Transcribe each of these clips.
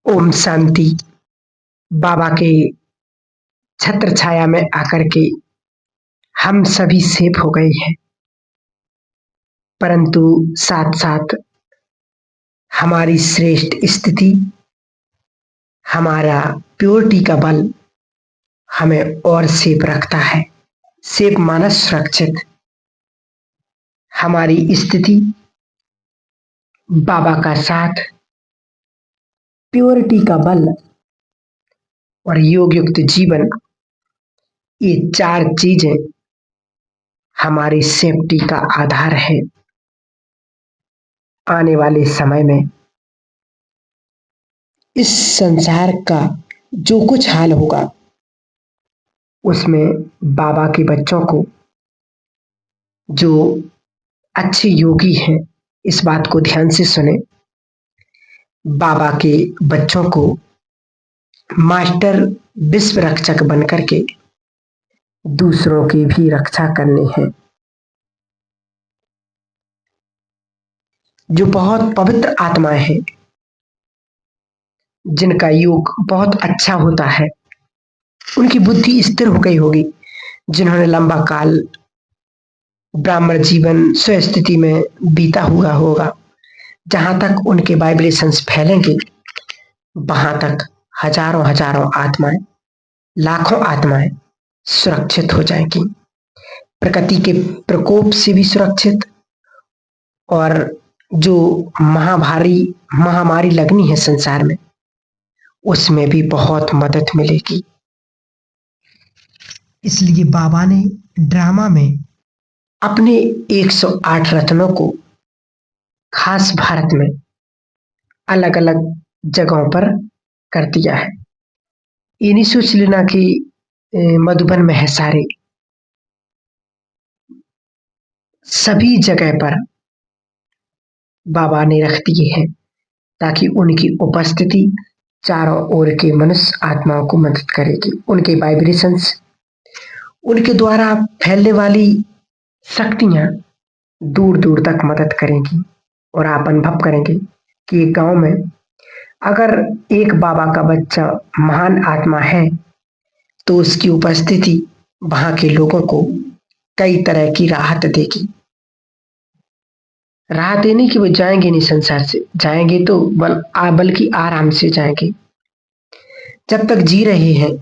ओम शांति। बाबा के छत्र छाया में आकर के हम सभी सेफ हो गए हैं, परंतु साथ साथ हमारी श्रेष्ठ स्थिति, हमारा प्योरिटी का बल हमें और सेफ रखता है। सेफ माना सुरक्षित। हमारी स्थिति, बाबा का साथ, प्योरिटी का बल और योग युक्त जीवन, ये चार चीजें हमारी सेफ्टी का आधार है। आने वाले समय में इस संसार का जो कुछ हाल होगा, उसमें बाबा के बच्चों को, जो अच्छे योगी हैं, इस बात को ध्यान से सुने। बाबा के बच्चों को मास्टर विश्व रक्षक बनकर के दूसरों की भी रक्षा करनी है। जो बहुत पवित्र आत्माएं हैं, जिनका योग बहुत अच्छा होता है, उनकी बुद्धि स्थिर हो गई होगी, जिन्होंने लंबा काल ब्राह्मण जीवन स्वस्थिति में बीता हुआ होगा। जहां तक उनके वाइब्रेशंस फैलेंगे, वहां तक हजारों हजारों आत्माएं, लाखों आत्माएं सुरक्षित हो जाएंगी, प्रकृति के प्रकोप से भी सुरक्षित, और जो महामारी लगनी है संसार में, उसमें भी बहुत मदद मिलेगी। इसलिए बाबा ने ड्रामा में अपने 108 रत्नों को खास भारत में अलग अलग जगहों पर कर दिया है। ये नहीं सोच लेना कि मधुबन में है सारे, सभी जगह पर बाबा ने रख दिए हैं, ताकि उनकी उपस्थिति चारों ओर के मनुष्य आत्माओं को मदद करेगी। उनके वाइब्रेशंस, उनके द्वारा फैलने वाली शक्तियां दूर दूर तक मदद करेंगी। और आप अनुभव करेंगे कि गांव में अगर एक बाबा का बच्चा महान आत्मा है, तो उसकी उपस्थिति वहां के लोगों को कई तरह की राहत देगी। राहत देने की वो जाएंगे नहीं संसार से, जाएंगे तो बल्कि आराम से जाएंगे। जब तक जी रहे हैं,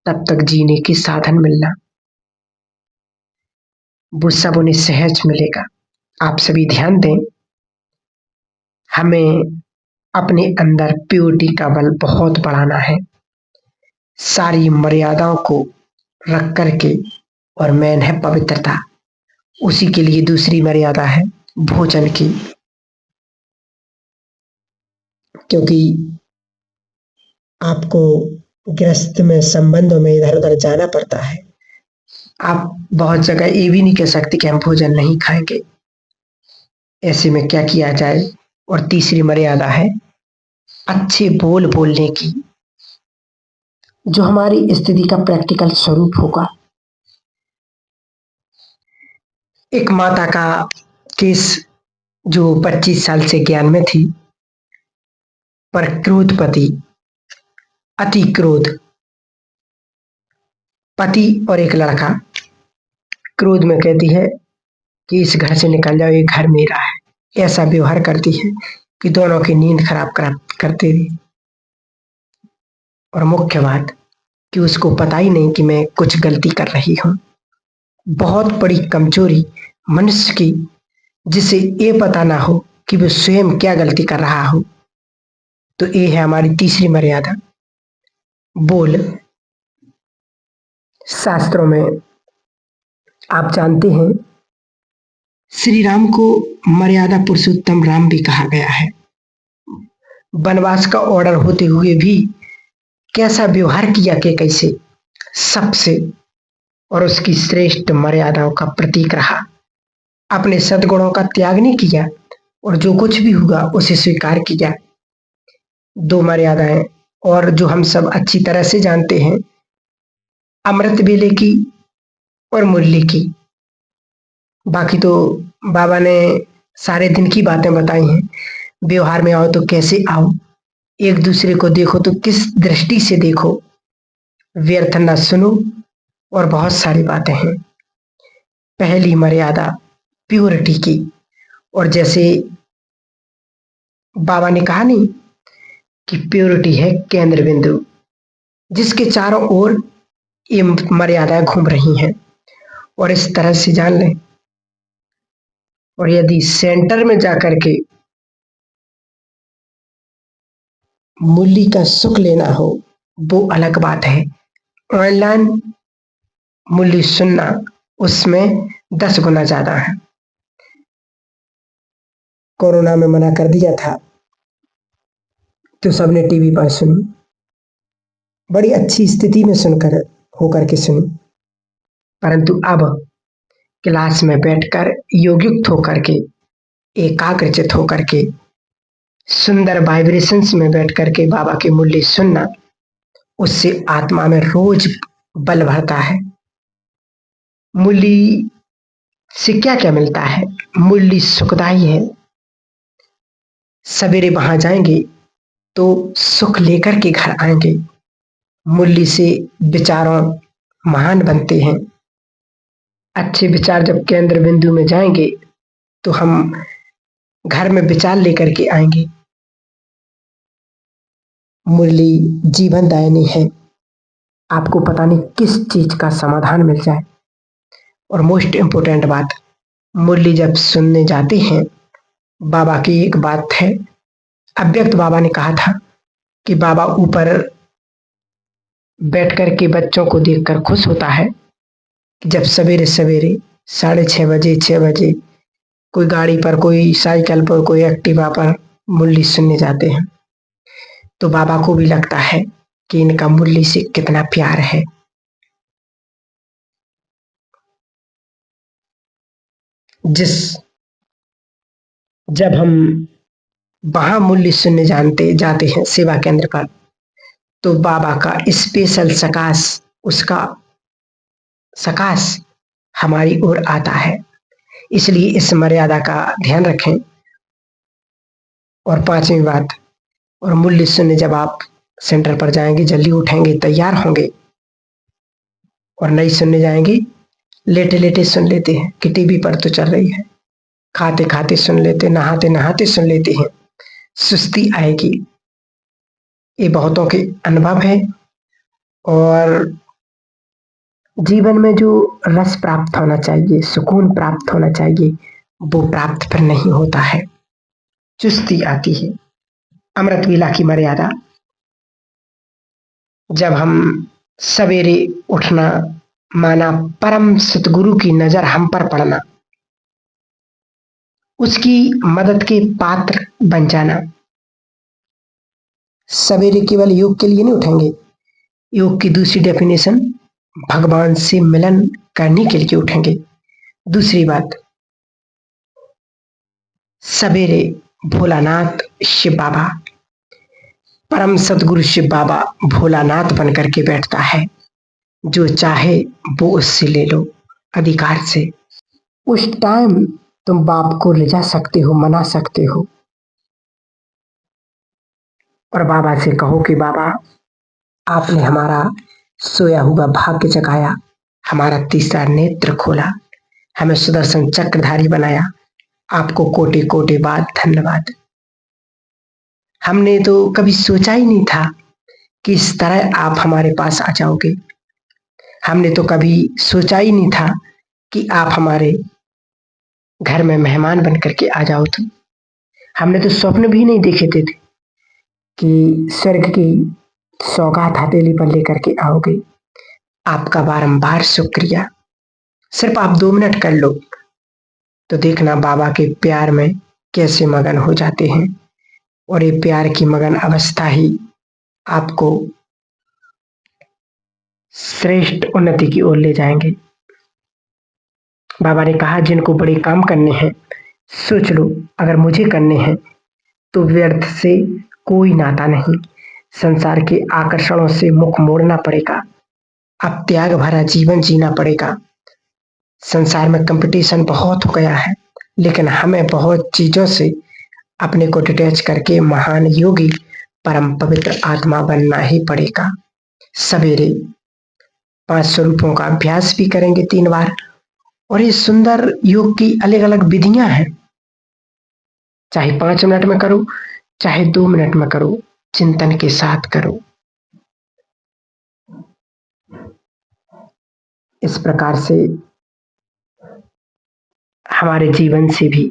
तब तक जीने के साधन मिलना, वो सब उन्हें सहज मिलेगा। आप सभी ध्यान दें, हमें अपने अंदर प्योरिटी का बल बहुत बढ़ाना है, सारी मर्यादाओं को रख करके। और मेन है पवित्रता। उसी के लिए दूसरी मर्यादा है भोजन की, क्योंकि आपको गृहस्थ में संबंधों में इधर उधर जाना पड़ता है। आप बहुत जगह ये भी नहीं कह सकते कि हम भोजन नहीं खाएंगे, ऐसे में क्या किया जाए। और तीसरी मर्यादा है अच्छे बोल बोलने की, जो हमारी स्थिति का प्रैक्टिकल स्वरूप होगा। एक माता का केस, जो 25 साल से ज्ञान में थी, पर क्रोधपति, अति क्रोध, पति और एक लड़का क्रोध में कहती है कि इस घर से निकल जाओ, ये घर मेरा है। ऐसा व्यवहार करती है कि दोनों की नींद खराब करती रही। और मुख्य बात कि उसको पता ही नहीं कि मैं कुछ गलती कर रही हूं। बहुत बड़ी कमजोरी मनुष्य की, जिसे ये पता ना हो कि वो स्वयं क्या गलती कर रहा हो। तो ये है हमारी तीसरी मर्यादा, बोल। शास्त्रों में आप जानते हैं, श्री राम को मर्यादा पुरुषोत्तम राम भी कहा गया है। वनवास का ऑर्डर होते हुए भी कैसा व्यवहार किया कि कैसे सबसे, और उसकी श्रेष्ठ मर्यादाओं का प्रतीक रहा। अपने सद्गुणों का त्याग नहीं किया, और जो कुछ भी हुआ उसे स्वीकार किया। दो मर्यादाएं, और जो हम सब अच्छी तरह से जानते हैं, अमृत वेले की और मुरली की। बाकी तो बाबा ने सारे दिन की बातें बताई हैं। व्यवहार में आओ तो कैसे आओ, एक दूसरे को देखो तो किस दृष्टि से देखो, व्यर्थ न सुनो, और बहुत सारी बातें हैं। पहली मर्यादा प्योरिटी की, और जैसे बाबा ने कहा नहीं कि प्योरिटी है केंद्र बिंदु, जिसके चारों ओर ये मर्यादाएं घूम रही हैं, और इस तरह से जान लें। और यदि सेंटर में जाकर के मूल्य का सुख लेना हो, वो अलग बात है। ऑनलाइन मूल्य सुनना उसमें 10 गुना ज्यादा है। कोरोना में मना कर दिया था तो सबने टीवी पर सुनी, बड़ी अच्छी स्थिति में सुनकर होकर के सुनी। परंतु अब क्लास में बैठकर योगयुक्त होकर के, एकाग्रचित होकर के, सुंदर वाइब्रेशंस में बैठ करके बाबा के मूल्य सुनना, उससे आत्मा में रोज बल भरता है। मूल्य से क्या क्या मिलता है? मूल्य सुखदाई है। सवेरे वहां जाएंगे तो सुख लेकर के घर आएंगे। मूल्य से विचारों महान बनते हैं। अच्छे विचार जब केंद्र बिंदु में जाएंगे तो हम घर में विचार लेकर के आएंगे। मूल्य जीवन दायिनी है। आपको पता नहीं किस चीज का समाधान मिल जाए। और मोस्ट इम्पोर्टेंट बात, मूल्य जब सुनने जाते हैं, बाबा की एक बात है, अव्यक्त बाबा ने कहा था कि बाबा ऊपर बैठ कर के बच्चों को देखकर खुश होता है कि जब सवेरे सवेरे 6:30 बजे 6 बजे कोई गाड़ी पर, कोई साइकिल पर, कोई एक्टिवा पर मूल्य सुनने जाते हैं, तो बाबा को भी लगता है कि इनका मूल्य से कितना प्यार है। जब हम वहां मूल्य सुनने जाते हैं सेवा केंद्र पर, तो बाबा का स्पेशल सकाश, उसका सकाश हमारी ओर आता है। इसलिए इस मर्यादा का ध्यान रखें। और पांचवी बात, और मूल्य सुनने जब आप सेंटर पर जाएंगे, जल्दी उठेंगे, तैयार होंगे, और नहीं सुनने जाएंगे, लेटे लेटे सुन लेते हैं कि टीवी पर तो चल रही है, खाते खाते सुन लेते, नहाते नहाते सुन लेते हैं, सुस्ती आएगी। ये बहुतों के अनुभव है। और जीवन में जो रस प्राप्त होना चाहिए, सुकून प्राप्त होना चाहिए, वो प्राप्त फिर नहीं होता है, चुस्ती आती है। अमृत वेला की मर्यादा, जब हम सवेरे उठना, माना परम सतगुरु की नजर हम पर पड़ना, उसकी मदद के पात्र बन जाना। सवेरे केवल योग के लिए नहीं उठेंगे। योग की दूसरी डेफिनेशन, भगवान से मिलन करने के लिए उठेंगे। दूसरी बात, सवेरे भोलानाथ शिव बाबा, परम सतगुरु शिव बाबा भोलानाथ बन करके बैठता है। जो चाहे वो उससे ले लो, अधिकार से। उस टाइम तुम बाप को ले जा सकते हो, मना सकते हो, और बाबा से कहो कि बाबा, आपने हमारा सोया हुआ भाग्य जगाया, हमारा तीसरा नेत्र खोला, हमें सुदर्शन चक्रधारी बनाया, आपको कोटि कोटि बात धन्यवाद। हमने तो कभी सोचा ही नहीं था कि इस तरह आप हमारे पास आ जाओगे। हमने तो कभी सोचा ही नहीं था कि आप हमारे घर में मेहमान बन करके आ जाओ। तुम, हमने तो स्वप्न भी नहीं देखे थे कि स्वर्ग की सौगात हथेली पर लेकर के आओगे। आपका बारंबार शुक्रिया। सिर्फ आप 2 मिनट कर लो तो देखना बाबा के प्यार में कैसे मगन हो जाते हैं, और ये प्यार की मगन अवस्था ही आपको श्रेष्ठ उन्नति की ओर ले जाएंगे। बाबा ने कहा, जिनको बड़े काम करने हैं सोच लो, अगर मुझे करने हैं तो व्यर्थ से कोई नाता नहीं। संसार के आकर्षणों से मुख मोड़ना पड़ेगा, अब त्याग भरा जीवन जीना पड़ेगा। संसार में कंपटीशन बहुत हो गया है, लेकिन हमें बहुत चीजों से अपने को डिटैच करके महान योगी परम पवित्र आत्मा बनना ही पड़ेगा। सवेरे 5 स्वरूपों का अभ्यास भी करेंगे 3 बार। और ये सुंदर योग की अलग अलग विधियां हैं, चाहे 5 मिनट में करो, चाहे 2 मिनट में करो, चिंतन के साथ करो। इस प्रकार से हमारे जीवन से भी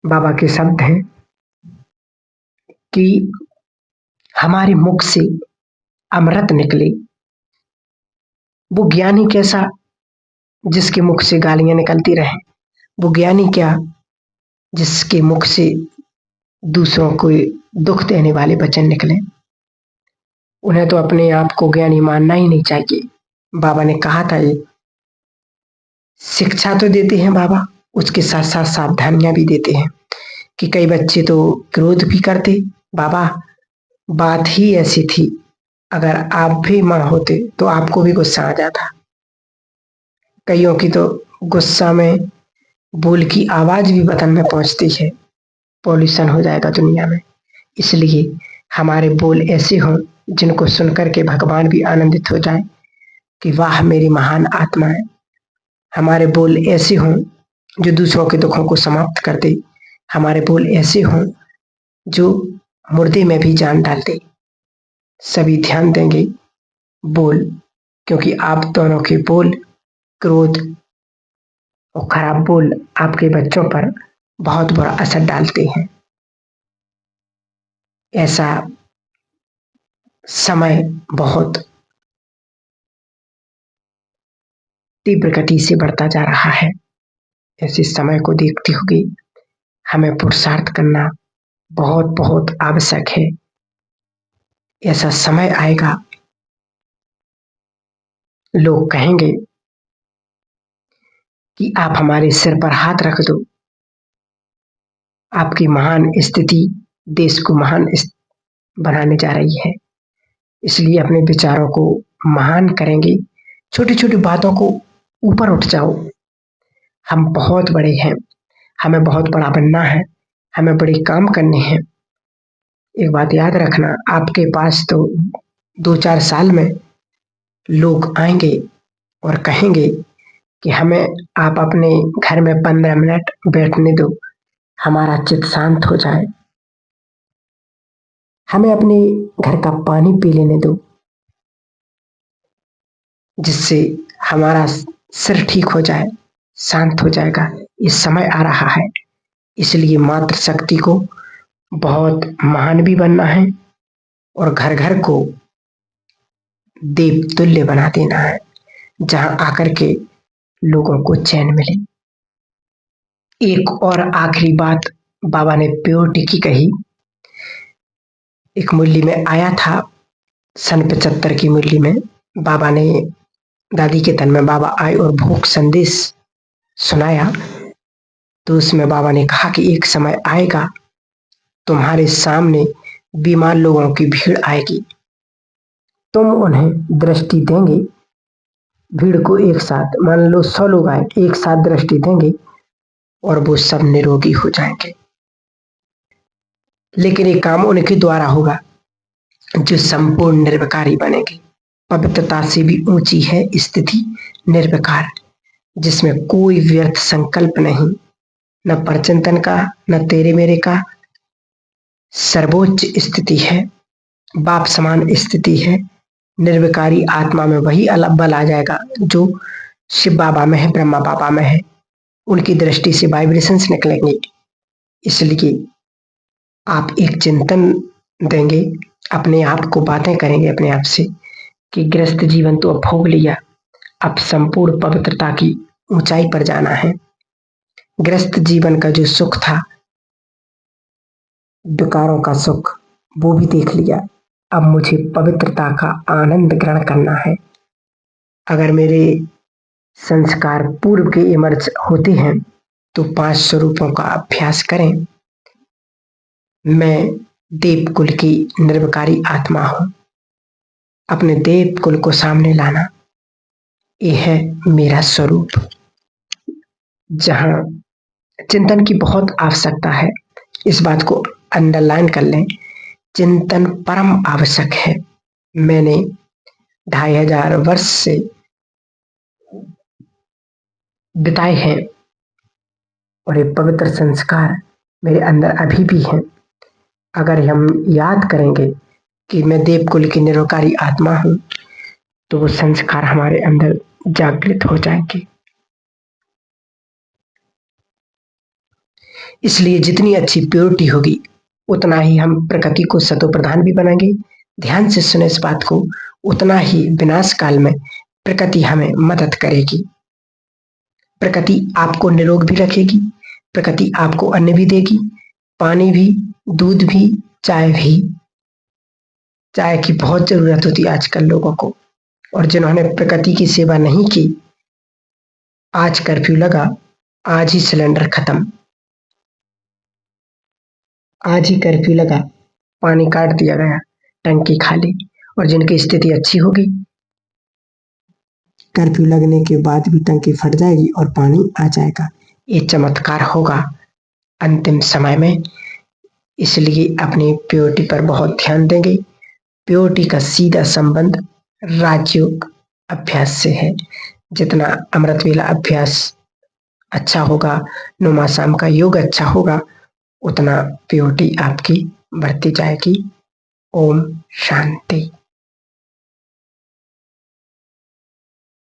बाबा के शब्द हैं कि हमारे मुख से अमृत निकले। वो ज्ञानी कैसा जिसके मुख से गालियां निकलती रहें, वो ज्ञानी क्या जिसके मुख से दूसरों को दुख देने वाले वचन निकले। उन्हें तो अपने आप को ज्ञानी मानना ही नहीं चाहिए। बाबा ने कहा था, ये शिक्षा तो देते हैं बाबा, उसके साथ साथ सावधानियां भी देते हैं कि कई बच्चे तो क्रोध भी करते। बाबा बात ही ऐसी थी, अगर आप भी मां होते तो आपको भी गुस्सा आ जाता। कईयों की तो गुस्सा में बोल की आवाज भी बदन में पहुंचती है। पॉल्यूशन हो जाएगा दुनिया में। इसलिए हमारे बोल ऐसे हों जिनको सुनकर के भगवान भी आनंदित हो जाए कि वाह मेरी महान आत्मा है। हमारे बोल ऐसे हों जो दूसरों के दुखों को समाप्त कर दे। हमारे बोल ऐसे हों जो मुर्दे में भी जान डाल दे। सभी ध्यान देंगे बोल, क्योंकि आप दोनों के बोल, क्रोध और खराब बोल आपके बच्चों पर बहुत बुरा असर डालते हैं। ऐसा समय बहुत तीव्र गति से बढ़ता जा रहा है। ऐसे समय को देखते हुए हमें पुरुषार्थ करना बहुत बहुत आवश्यक है। ऐसा समय आएगा, लोग कहेंगे कि आप हमारे सिर पर हाथ रख दो। आपकी महान स्थिति देश को महान बनाने जा रही है। इसलिए अपने विचारों को महान करेंगे। छोटी छोटी बातों को ऊपर उठ जाओ। हम बहुत बड़े हैं, हमें बहुत बड़ा बनना है, हमें बड़े काम करने हैं। एक बात याद रखना, आपके पास तो 2-4 साल में लोग आएंगे और कहेंगे कि हमें आप अपने घर में 15 मिनट बैठने दो, हमारा चित्त शांत हो जाए। हमें अपने घर का पानी पी लेने दो, जिससे हमारा सिर ठीक हो जाए, शांत हो जाएगा। इस समय आ रहा है। इसलिए मातृ शक्ति को बहुत महान भी बनना है और घर घर को देव तुल्य बना देना है, जहां आकर के लोगों को चैन मिले। एक और आखिरी बात बाबा ने प्योरिटी की कही। एक मुरली में आया था, सन 75 की मुरली में बाबा ने, दादी के तन में बाबा आए और भूख संदेश सुनाया। तो उसमें बाबा ने कहा कि एक समय आएगा तुम्हारे सामने बीमार लोगों की भीड़ आएगी, तुम उन्हें दृष्टि देंगे। भीड़ को एक साथ, मान लो 100 लोग आए, एक साथ दृष्टि देंगे और वो सब निरोगी हो जाएंगे। लेकिन ये काम उनके द्वारा होगा जो संपूर्ण निर्विकारी बनेंगे। पवित्रता से भी ऊंची है स्थिति निर्विकार, जिसमें कोई व्यर्थ संकल्प नहीं, न परचिंतन का, न तेरे मेरे का। सर्वोच्च स्थिति है, बाप समान स्थिति है। निर्विकारी आत्मा में वही अलग बल आ जाएगा जो शिव बाबा में है, ब्रह्मा बाबा में है। उनकी दृष्टि से वाइब्रेशंस निकलेंगे। इसलिए आप एक चिंतन देंगे, अपने आप को बातें करेंगे अपने आप से कि गृहस्थ जीवन तो अब भोग लिया, अब संपूर्ण पवित्रता की ऊंचाई पर जाना है। गृहस्थ जीवन का जो सुख था, विकारों का सुख, वो भी देख लिया। अब मुझे पवित्रता का आनंद ग्रहण करना है। अगर मेरे संस्कार पूर्व के इमर्ज होते हैं तो 5 स्वरूपों का अभ्यास करें। मैं देव कुल की निर्विकारी आत्मा हूं। अपने देव कुल को सामने लाना, यह है मेरा स्वरूप। जहां चिंतन की बहुत आवश्यकता है, इस बात को अंडरलाइन कर लें चिंतन परम आवश्यक है। मैंने 2500 वर्ष से बिताए हैं और ये पवित्र संस्कार मेरे अंदर अभी भी हैं। अगर हम याद करेंगे कि मैं देवकुल की निरंकारी आत्मा हूँ, तो वो संस्कार हमारे अंदर जागृत हो जाएंगे। इसलिए जितनी अच्छी प्योरिटी होगी, उतना ही हम प्रकृति को सतो प्रधान भी बनाएंगे। ध्यान से सुने इस बात को, उतना ही विनाश काल में प्रकृति हमें मदद करेगी। प्रकृति आपको निरोग भी रखेगी, प्रकृति आपको अन्न भी देगी, पानी भी, दूध भी, चाय भी। चाय की बहुत जरूरत होती है आजकल लोगों को, और जिन्होंने प्रकृति की सेवा नहीं की, आज कर्फ्यू लगा, आज ही सिलेंडर खत्म, आज ही कर्फ्यू लगा, पानी काट दिया गया, टंकी खाली। और जिनकी स्थिति अच्छी होगी, कर्फ्यू लगने के बाद भी टंकी फट जाएगी और पानी आ जाएगा। ये चमत्कार होगा अंतिम समय में। इसलिए अपनी प्योरिटी पर बहुत ध्यान देंगे। प्योरिटी का सीधा संबंध राजयोग अभ्यास से है। जितना अमृत वेला अभ्यास अच्छा होगा, नुमासाम का योग अच्छा होगा, उतना प्योरिटी आपकी बढ़ती जाएगी। ओम शांति।